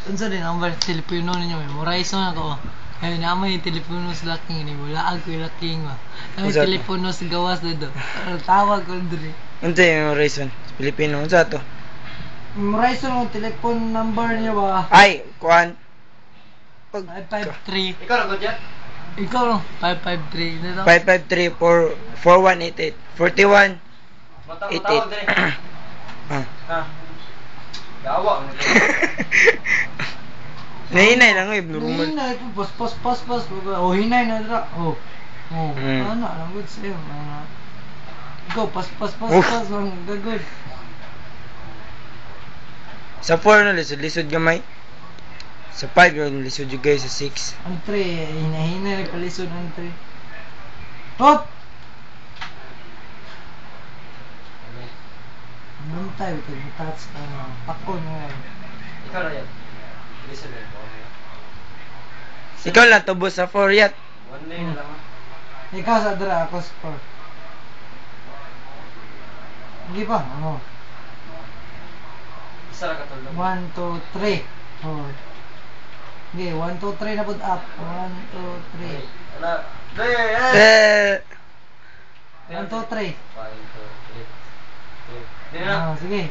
Unsa din ang number telepono ninyo? Memorize na ako. Ay naman yung telepono sa laking ni wala ako yung laking ba. Ang Unsa to? telepono sa gawas dito. Tawag ko diri. Unsa yung reason? Sa Pilipino, unsa to? Memorize na ang telephone number niyo ba? Ay, kuan. Pag 553. Ikaw na ko dyan? Ikaw no? 553. Dito. 553-4188. 41. Matawag din. Ah. Ha? Gawa mo. Nahinay lang eh, normal. Hinay po, pas. Oh, hinay na dra. Oh. Oh, Mm. ano, ang good sa'yo. Go, pas. Oof. Ang good. Sa 4 no, lisod gamay. Sa 5 yung lisod yung guys, sa 6. Ang 3, hinay palisod ang 3. Hop! Bantay, ito yung touch ka na. Pako na yan. Ikaw na yan. Listen na yun. Ikaw lang tubos sa 4 yat. One day na lang ah. Ikaw sa dra, ako score. Hindi pa, ano? Isa lang katulog. 1, 2, 3. Oh. Hindi, 1, 2, 3 na pud up. 1, 2, 3. Ala. Eh. 1, 2, 3. 5, 2, 3. Hindi na. Ah, sige.